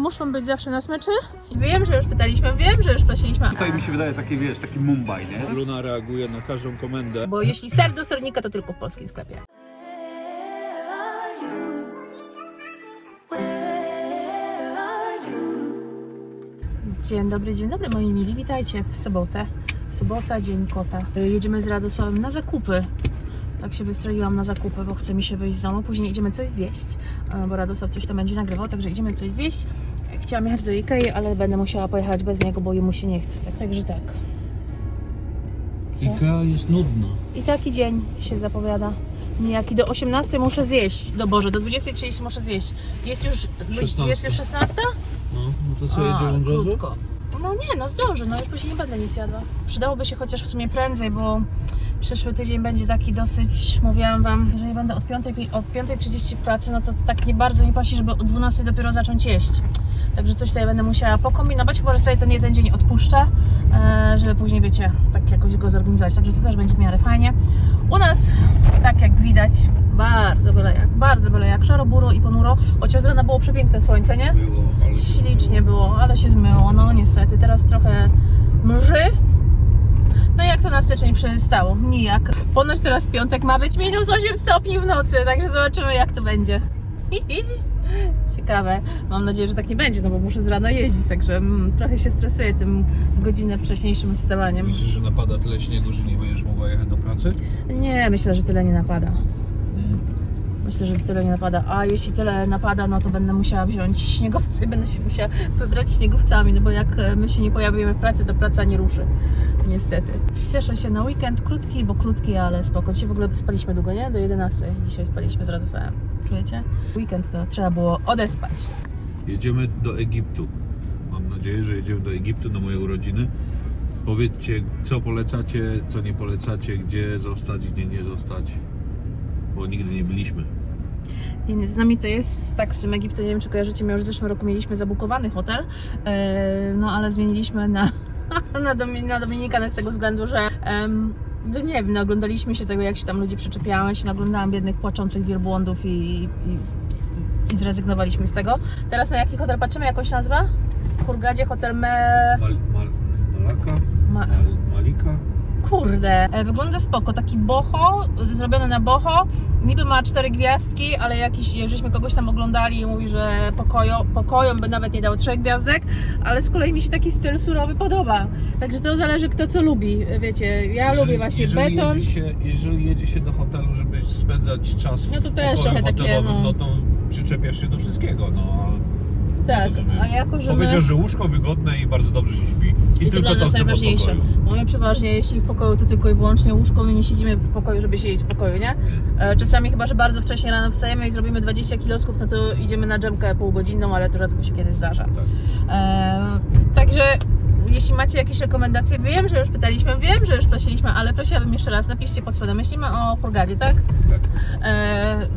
muszą być zawsze na smyczy. Wiem, że już pytaliśmy, wiem, że już prosiliśmy. Tutaj mi się wydaje taki, wiesz, taki Mumbai, nie? Luna reaguje na każdą komendę. Bo jeśli ser do sternika, to tylko w polskim sklepie. Dzień dobry moi mili, witajcie w sobotę. Sobota, dzień kota. Jedziemy z Radosławem na zakupy. Tak się wystroiłam na zakupy, bo chce mi się wyjść z domu. Później idziemy coś zjeść, bo Radosław coś tam będzie nagrywał, także idziemy coś zjeść. Chciałam jechać do Ikei, ale będę musiała pojechać bez niego, bo jemu się nie chce. Także tak. Ikea jest nudna. I taki dzień się zapowiada. Niejaki do 18 muszę zjeść. Do 20:30 muszę zjeść. Jest już 16? No to co, jedziemy od razu? Krótko. No nie, no zdążę, no już później nie będę nic jadła. Przydałoby się chociaż w sumie prędzej, bo przyszły tydzień będzie taki dosyć, mówiłam wam, jeżeli będę od 5:30 w pracy, no to tak nie bardzo mi pasi, żeby o 12 dopiero zacząć jeść. Także coś tutaj będę musiała pokombinować, chyba że sobie ten jeden dzień odpuszczę, żeby później, wiecie, tak jakoś go zorganizować. Także to też będzie w miarę fajnie. U nas, tak jak widać, bardzo byle jak, szaro, buro i ponuro, chociaż z rana było przepiękne słońce, nie? Było, ale Ślicznie było, ale się zmyło, no niestety, teraz trochę mrzy. No jak to na styczeń przystało? Nijak. Ponoć teraz piątek ma być minus 8 stopni w nocy, także zobaczymy jak to będzie. Ciekawe. Mam nadzieję, że tak nie będzie, no bo muszę z rana jeździć, także trochę się stresuję tym godzinę wcześniejszym wstawaniem. myślisz, że napada tyle śniegu, że nie będziesz mogła jechać do pracy? Nie, myślę, że tyle nie napada. Myślę, że tyle nie napada, a jeśli tyle napada, no to będę musiała wziąć śniegowce i będę się musiała wybrać śniegowcami, no bo jak my się nie pojawimy w pracy, to praca nie ruszy, niestety. Cieszę się na weekend, krótki, bo krótki, ale spoko. Dzisiaj w ogóle spaliśmy długo, nie? Do 11 dzisiaj spaliśmy z Radosławem, czujecie? Weekend to trzeba było odespać. Jedziemy do Egiptu. Mam nadzieję, że jedziemy do Egiptu na moje urodziny. Powiedzcie, co polecacie, co nie polecacie, gdzie zostać, gdzie nie zostać, bo nigdy nie byliśmy. I z nami to jest tak z tym Egiptem, nie wiem czy kojarzycie, my już w zeszłym roku mieliśmy zabukowany hotel, no ale zmieniliśmy na Dominikanę z tego względu, że nie wiem, no, oglądaliśmy się tego, jak się tam ludzie przyczepiają, ja się naglądałam biednych płaczących wielbłądów i zrezygnowaliśmy z tego. Teraz na jaki hotel patrzymy, jakąś nazwa? W Hurgadzie hotel Malika? Kurde, wygląda spoko, taki boho, zrobiony na boho, niby ma 4 gwiazdki, ale jakiś, jak żeśmy kogoś tam oglądali i mówi, że pokoją by nawet nie dał 3 gwiazdek, ale z kolei mi się taki styl surowy podoba, także to zależy kto co lubi, wiecie, ja lubię właśnie beton. Jeżeli jedzie się do hotelu, żeby spędzać czas No to w też pokoju trochę takie, hotelowym, no. no to przyczepiasz się do wszystkiego, no. Tak, Rozumiem. a jako, że Powiedział, my... że łóżko wygodne i bardzo dobrze się śpi. I to tylko dla to nas chcę w najważniejsze. pokoju. Mamy przeważnie, jeśli w pokoju, to tylko i wyłącznie łóżko, my nie siedzimy w pokoju, żeby siedzieć w pokoju, nie? Czasami chyba, że bardzo wcześnie rano wstajemy i zrobimy 20 kilosków, no to idziemy na dżemkę półgodzinną, ale to rzadko się kiedyś zdarza. Tak. Także jeśli macie jakieś rekomendacje, wiem, że już pytaliśmy, wiem, że już prosiliśmy, ale prosiłabym jeszcze raz, napiszcie pod spodem. Myślimy o Hurgadzie, tak? Tak.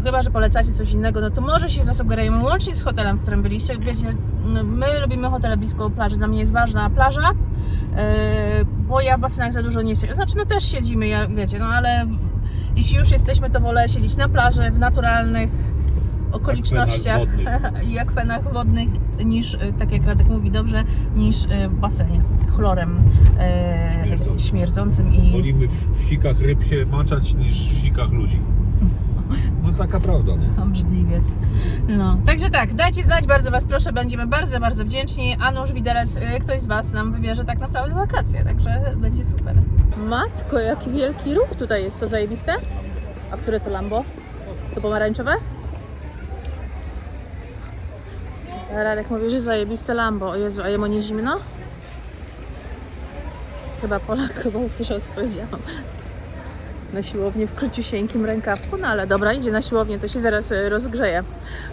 Chyba, że polecacie coś innego, no to może się zasugerujemy łącznie z hotelem, w którym byliście. Wiecie, my lubimy hotele blisko plaży, dla mnie jest ważna plaża, bo ja w basenach za dużo nie siedzę. Znaczy, no też siedzimy, wiecie, no ale jeśli już jesteśmy, to wolę siedzieć na plaży, w naturalnych okolicznościach i akwenach wodnych niż, tak jak Radek mówi dobrze, niż w basenie chlorem śmierdzącym i... Wolimy w sikach ryb się maczać niż w sikach ludzi. No taka prawda, no. Obrzydliwiec. No, także tak, dajcie znać, bardzo was proszę, będziemy bardzo, bardzo wdzięczni, a nuż widelec, ktoś z was nam wybierze tak naprawdę wakacje, także będzie super. Matko, jaki wielki ruch tutaj jest, co zajebiste? A które to Lambo? To pomarańczowe? Radek mówi, że zajebiste Lambo. O Jezu, a jemu nie zimno? Chyba Polak, chyba usłyszał, co powiedziałam. Na siłownię w króciusieńkim rękawku, no ale dobra, idzie na siłownię, to się zaraz rozgrzeje.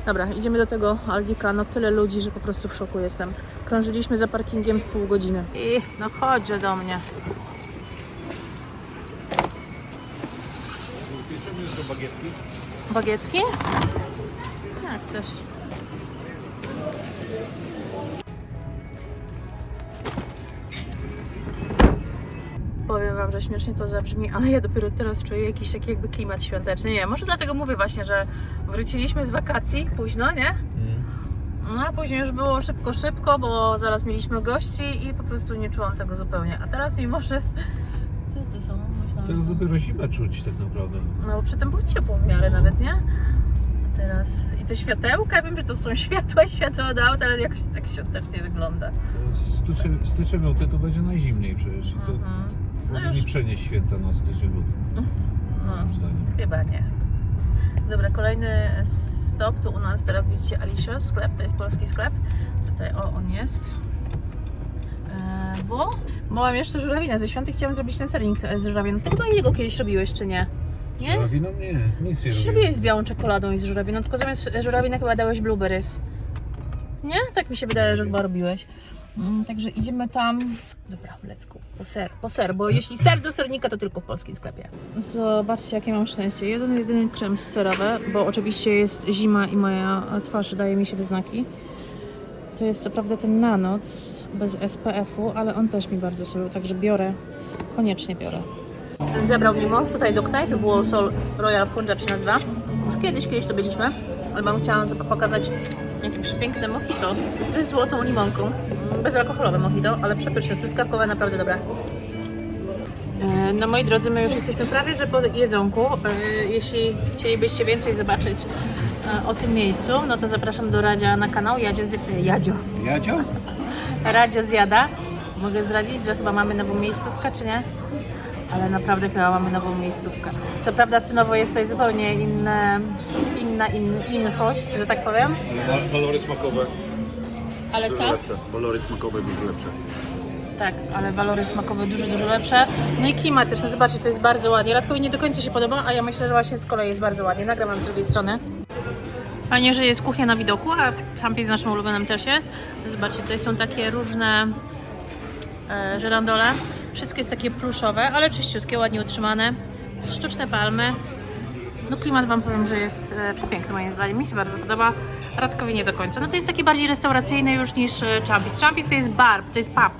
Dobra, idziemy do tego Algika, no tyle ludzi, że po prostu w szoku jestem. Krążyliśmy za parkingiem z pół godziny. I no chodźże do mnie. Bierzemy do bagietki. Bagietki? Jak chcesz. Powiem wam, że śmiesznie to zabrzmi, ale ja dopiero teraz czuję jakiś taki jakby klimat świąteczny. Nie, może dlatego mówię właśnie, że wróciliśmy z wakacji późno, nie? No a później już było szybko, bo zaraz mieliśmy gości i po prostu nie czułam tego zupełnie. A teraz mimo, że... Co to są? Myślałam, Teraz że... dopiero zimę czuć tak naprawdę. No bo przy tym było ciepło w miarę nawet, nie? A teraz... I te światełka, wiem, że to są światła od aut, ale jakoś tak świątecznie wygląda. Styczeń luty to będzie najzimniej przecież. I to No powinni już... przenieść święta na styczeń luty. No, Moim zdaniem. chyba nie. Dobra, kolejny stop. Tu u nas teraz widzicie Alicia sklep, to jest polski sklep. Tutaj on jest. Bo mam jeszcze żurawinę ze świąt i chciałam zrobić ten sernik z żurawiną. Ty chyba jego kiedyś robiłeś, czy nie? Nie? Żurawiną? Nie, nic nie robię. Robiłeś z białą czekoladą i z żurawiną, tylko zamiast żurawiny chyba dałeś blueberries. Nie? Tak mi się wydaje, że chyba robiłeś. Także idziemy tam. Dobra, let's go. Po ser, bo jeśli ser do sernika, to tylko w polskim sklepie. Zobaczcie, jakie mam szczęście. Jedyny krem serowy, bo oczywiście jest zima i moja twarz daje mi się we znaki. To jest co prawda ten na noc, bez SPF-u, ale on też mi bardzo soluł, także biorę. Koniecznie biorę. Zebrał mnie mąż tutaj do knajpy, było Sol Royal Punjab się nazywa. Już kiedyś tu byliśmy, ale mam chciałam pokazać jakie przepiękne mojito ze złotą limonką. Bezalkoholowe mojito, ale przepyszne, truskawkowe, naprawdę dobre. No moi drodzy, my już jesteśmy prawie że po jedzonku. Jeśli chcielibyście więcej zobaczyć o tym miejscu, no to zapraszam do Radzia na kanał Jadzio? Radzio zjada. Mogę zdradzić, że chyba mamy nową miejscówkę, czy nie? Ale naprawdę chyba mamy nową miejscówkę. Co prawda cenowo jest coś zupełnie inna inszość, że tak powiem. Walory smakowe. Ale Dużo co? lepsze. Walory smakowe dużo lepsze. Tak, ale walory smakowe dużo lepsze. No i klimatyczne, zobaczcie, to jest bardzo ładnie. Radkowi nie do końca się podoba, a ja myślę, że właśnie z kolei jest bardzo ładnie. Nagram wam z drugiej strony. Fajnie, że jest kuchnia na widoku, a champie z naszym ulubionym też jest. Zobaczcie, tutaj są takie różne żerandole. Wszystko jest takie pluszowe, ale czyściutkie, ładnie utrzymane. Sztuczne palmy. No klimat wam powiem, że jest przepiękny moim zdaniem. Mi się bardzo podoba. Radkowi nie do końca. No to jest taki bardziej restauracyjny już niż Champis. Champis to jest bar, to jest pub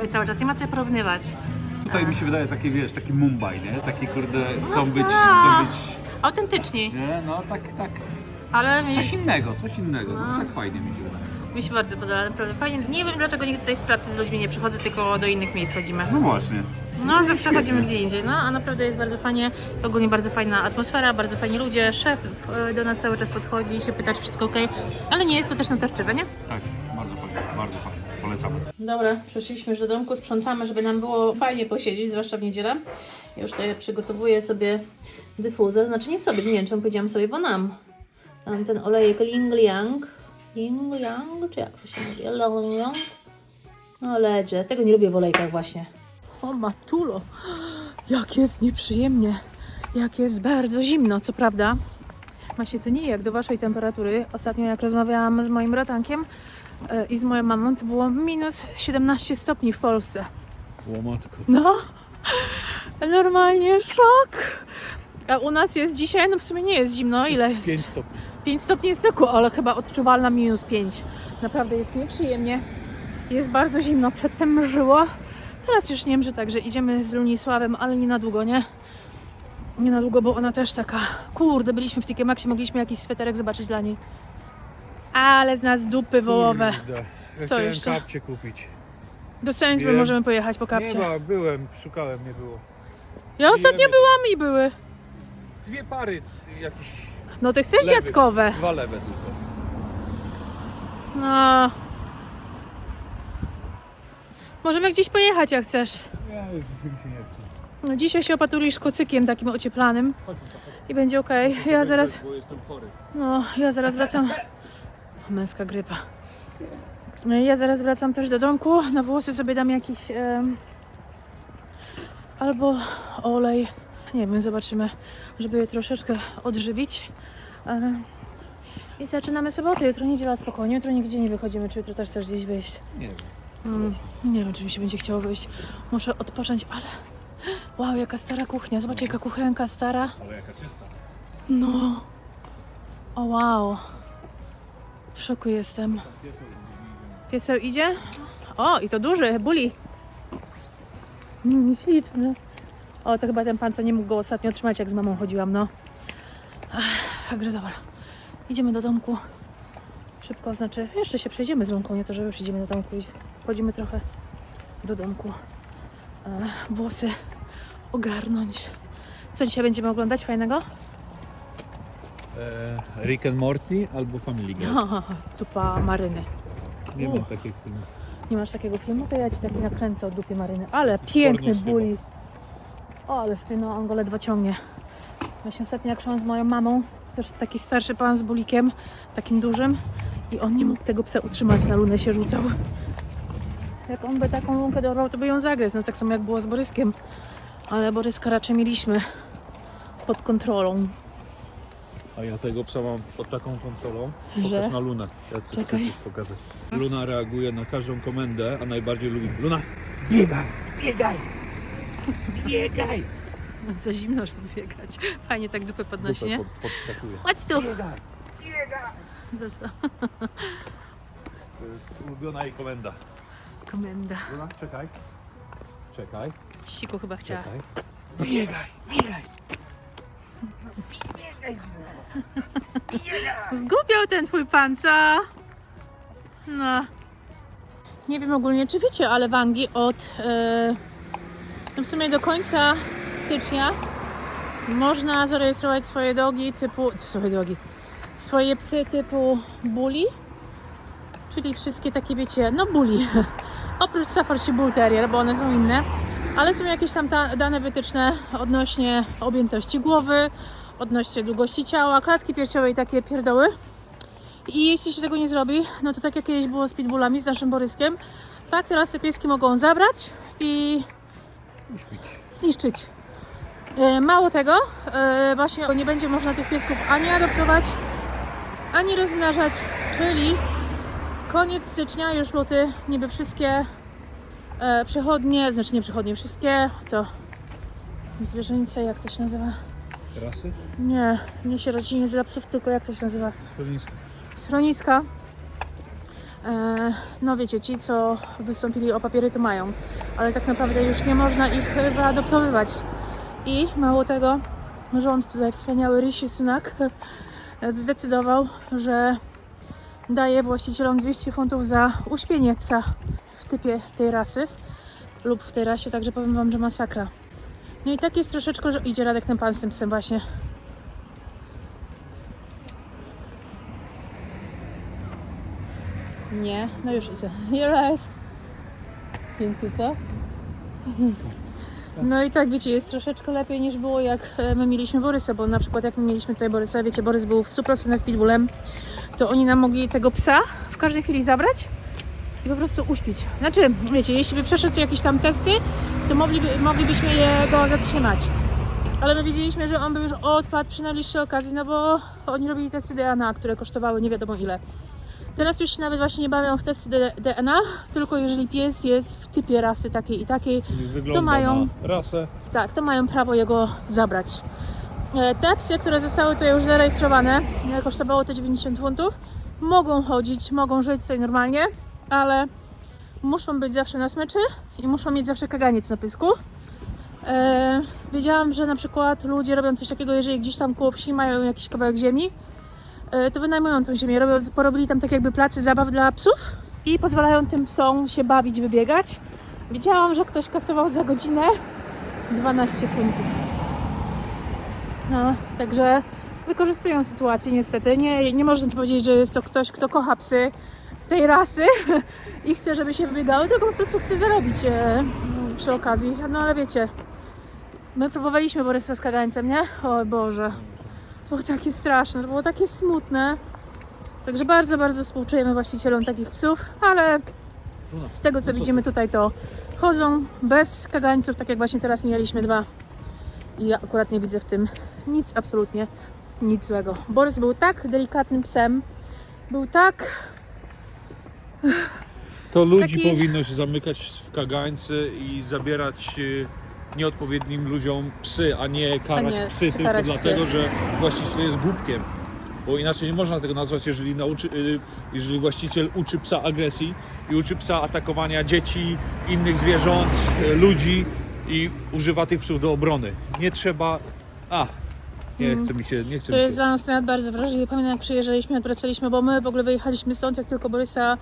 cały czas. Nie ma co porównywać. Tutaj mi się wydaje takie, wiesz, taki Mumbai, nie? Taki kurde, chcą być, Autentyczni. nie? No tak, Ale coś innego. No. Tak fajnie mi się wydaje. mi się bardzo podoba, naprawdę fajnie. Nie wiem dlaczego nikt tutaj z pracy z ludźmi nie przychodzę, tylko do innych miejsc chodzimy. No właśnie. No zawsze chodzimy gdzie indziej, no a naprawdę jest bardzo fajnie, ogólnie bardzo fajna atmosfera, bardzo fajni ludzie, szef do nas cały czas podchodzi i się pyta, czy wszystko ok, ale nie jest to też natarczywe, nie? Tak, bardzo fajnie. Polecamy. Dobra, przeszliśmy już do domku, sprzątamy, żeby nam było fajnie posiedzieć, zwłaszcza w niedzielę. Ja już tutaj przygotowuję sobie dyfuzor, znaczy nie sobie, nie wiem czemu powiedziałam sobie, bo nam. Tam ten olejek Ying Liang, czy jak to się mówi? Ying Liang? No ledzie, tego nie lubię w olejkach właśnie. O matulo, jak jest nieprzyjemnie, jak jest bardzo zimno, co prawda. Właśnie to nie jak do waszej temperatury. Ostatnio jak rozmawiałam z moim bratankiem i z moją mamą, to było minus 17 stopni w Polsce. Łomatko. No, normalnie szok. A u nas jest dzisiaj, no w sumie nie jest zimno, ile jest? 5 stopni. 5 stopni jest tylko, ale chyba odczuwalna minus 5. Naprawdę jest nieprzyjemnie. Jest bardzo zimno, przedtem mrzyło. Teraz już nie mrzy, także idziemy z Lunisławem, ale nie na długo, nie? Nie na długo, bo ona też taka... Kurde, byliśmy w TK Maxxie, mogliśmy jakiś sweterek zobaczyć dla niej. Ale z nas dupy wołowe. Ja Co chciałem jeszcze? kapcie kupić. Do Sainsbury Nie. możemy pojechać po kapcie. Nie ma, byłem, szukałem, nie było. Ja ostatnio byłam i były. 2 pary jakieś No ty chcesz lewych. dziadkowe? 2 lewe tylko. No. Możemy gdzieś pojechać jak chcesz. Ja już mi się nie chce. No, dzisiaj się opatrujesz kocykiem takim ocieplanym i będzie ok. Ja zaraz, Bo jestem chory. no, ja zaraz wracam. Męska grypa. Ja zaraz wracam też do domku. Na włosy sobie dam jakiś albo olej. Nie wiem, zobaczymy, żeby je troszeczkę odżywić. I zaczynamy sobotę. Jutro niedziela, spokojnie. Jutro nigdzie nie wychodzimy. Czy jutro też chcesz gdzieś wyjść? Nie wiem. Nie wiem, czy mi się będzie chciało wyjść. Muszę odpocząć, ale... Wow, jaka stara kuchnia. Zobacz, jaka kuchenka stara. Ale jaka czysta. No. O wow. W szoku jestem. Pieseł idzie? O, i to duży, buli. Śliczny. O, to chyba ten pan, co nie mógł go ostatnio trzymać, jak z mamą chodziłam, no. Także dobra. Idziemy do domku. szybko, znaczy jeszcze się przejdziemy z Lunką, nie to, że już idziemy do domku. Chodzimy trochę do domku. Włosy ogarnąć. Co dzisiaj będziemy oglądać fajnego? Rick and Morty albo Family Guy. Dupa Maryny. Nie mam takich filmów. Nie masz takiego filmu? To ja ci taki nakręcę o dupie Maryny. Ale piękny Porno z buli. O, ależ ty, no on go ledwo ciągnie. Właśnie ostatnio jak szłam z moją mamą, też taki starszy pan z bulikiem, takim dużym, i on nie mógł tego psa utrzymać, na lunę się rzucał. Jak on by taką lunkę dorwał, to by ją zagryzł. No tak samo jak było z Boryskiem. Ale Boryska raczej mieliśmy pod kontrolą. A ja tego psa mam pod taką kontrolą. Że? Pokaż na Lunę. Ja chcę Czekaj. coś pokazać. Luna reaguje na każdą komendę, a najbardziej lubi Luna. Biegaj, biegaj, biegaj. Za zimno, żeby biegać. Fajnie tak dupę podnosi, nie? Podskakuje. Chodź tu! Biegaj, biegaj. To jest To jest ulubiona jej komenda. komenda. Luna, czekaj. Czekaj, Siku chyba chciała. czekaj. Biegaj, biegaj. Zgubiał ten twój pan, co? No. Nie wiem ogólnie, czy wiecie, ale w Anglii no w sumie do końca stycznia można zarejestrować swoje swoje psy typu bully, czyli wszystkie takie, wiecie, no bully. Oprócz Staffordshire Bull Terrier, bo one są inne, ale są jakieś tam dane wytyczne odnośnie objętości głowy, odnośnie długości ciała, klatki piersiowej, takie pierdoły. I jeśli się tego nie zrobi, no to tak jak kiedyś było z pitbullami, z naszym Boryskiem, tak teraz te pieski mogą zabrać i zniszczyć. Mało tego, właśnie nie będzie można tych piesków ani adoptować, ani rozmnażać, czyli koniec stycznia, już luty, niby wszystkie przechodnie, znaczy nie przechodnie, wszystkie, co? Zwierzęce, jak to się nazywa? Rasy? Nie sierociniec dla psów, tylko jak to się nazywa? Schronisko. Schroniska. No wiecie, ci co wystąpili o papiery to mają, ale tak naprawdę już nie można ich wyadoptowywać. I mało tego, rząd tutaj wspaniały Rishi Sunak zdecydował, że daje właścicielom 200 funtów za uśpienie psa w typie tej rasy lub w tej rasie, także powiem wam, że masakra. No i tak jest troszeczkę, że idzie Radek ten pan z tym psem właśnie. Nie, no już idzie. You're right. Piękny, co? No i tak, wiecie, jest troszeczkę lepiej niż było jak my mieliśmy Borysa, bo na przykład jak my mieliśmy tutaj Borysa, wiecie, Borys był w 100% pitbullem, to oni nam mogli tego psa w każdej chwili zabrać i po prostu uśpić. Znaczy, wiecie, jeśli by przeszedł jakieś tam testy, to moglibyśmy go zatrzymać. Ale my wiedzieliśmy, że on by już odpadł przy najbliższej okazji, no bo oni robili testy DNA, które kosztowały nie wiadomo ile. Teraz już nawet właśnie nie bawią w testy DNA, tylko jeżeli pies jest w typie rasy takiej i takiej, to mają, rasę. tak, to mają prawo jego zabrać. Te psy, które zostały tutaj już zarejestrowane, kosztowało to 90 funtów, mogą chodzić, mogą żyć sobie normalnie, ale muszą być zawsze na smyczy i muszą mieć zawsze kaganiec na pysku. Wiedziałam, że na przykład ludzie robią coś takiego, jeżeli gdzieś tam koło wsi mają jakiś kawałek ziemi, to wynajmują tą ziemię, porobili tam tak jakby place zabaw dla psów i pozwalają tym psom się bawić, wybiegać. Widziałam, że ktoś kasował za godzinę 12 funtów. No, także wykorzystują sytuację niestety. Nie można tu powiedzieć, że jest to ktoś, kto kocha psy tej rasy i chce, żeby się wybiegały, tylko po prostu chce zarobić przy okazji. No ale wiecie, my próbowaliśmy Borysa z kagańcem, nie? O Boże. To było takie straszne, to było takie smutne. Także bardzo, bardzo współczujemy właścicielom takich psów, ale z tego co widzimy tutaj, to chodzą bez kagańców, tak jak właśnie teraz mieliśmy 2. I ja akurat nie widzę w tym nic, absolutnie nic złego. Borys był tak delikatnym psem, był tak... To ludzi Taki- powinno się zamykać w kagańcy i zabierać nieodpowiednim ludziom psy, a nie karać nie psy tylko karać psy. dlatego, że właściciel jest głupkiem. Bo inaczej nie można tego nazwać, jeżeli właściciel uczy psa agresji i uczy psa atakowania dzieci, innych zwierząt, ludzi i używa tych psów do obrony. Nie trzeba... Nie chce mi się, nie chce To mi jest się. dla nas nawet bardzo wrażliwe. Pamiętam, jak przyjeżdżaliśmy, jak wracaliśmy, bo my w ogóle wyjechaliśmy stąd, jak tylko Borysa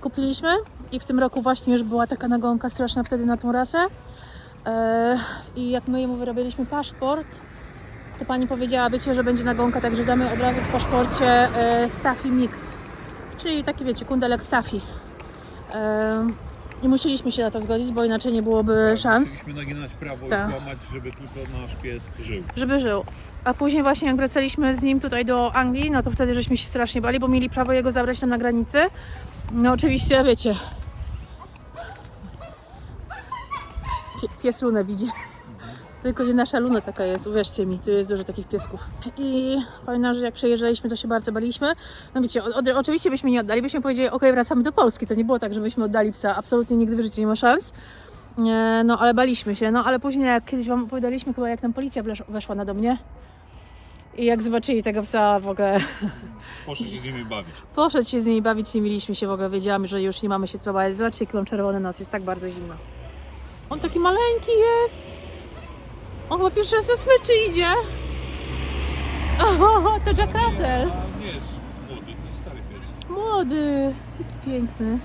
kupiliśmy i w tym roku właśnie już była taka nagonka straszna wtedy na tą rasę. I jak my jemu wyrabialiśmy paszport, to pani powiedziała, wiecie, że będzie nagonka, także damy od razu w paszporcie Staffy Mix, czyli taki, wiecie, kundelek Staffy. I musieliśmy się na to zgodzić, bo inaczej nie byłoby szans. Musimy naginać prawo Tak. i kłamać, żeby tylko nasz pies żył. Żeby żył. A później właśnie jak wracaliśmy z nim tutaj do Anglii, no to wtedy żeśmy się strasznie bali, bo mieli prawo jego zabrać tam na granicy. No oczywiście, wiecie, pies Lunę widzi. Tylko nie nasza Luna taka jest, uwierzcie mi, tu jest dużo takich piesków. I pamiętam, że jak przejeżdżaliśmy, to się bardzo baliśmy. No wiecie, oczywiście byśmy nie oddali, byśmy powiedzieli, ok, wracamy do Polski. To nie było tak, że byśmy oddali psa, absolutnie nigdy w życiu nie ma szans. No ale baliśmy się, no ale później jak kiedyś wam opowiadaliśmy, chyba jak tam policja weszła na dom, nie? I jak zobaczyli tego psa w ogóle, Poszedł się z nimi bawić. poszedł się z nimi bawić, nie mieliśmy się w ogóle, wiedziałam, że już nie mamy się co bać. Zobaczcie, jaki mam czerwony nos, jest tak bardzo zimno. On taki maleńki jest. On chyba pierwszy raz na smyczy idzie. O, to Jack Russell. Nie jest młody, to jest stary pies. Młody, jaki piękny.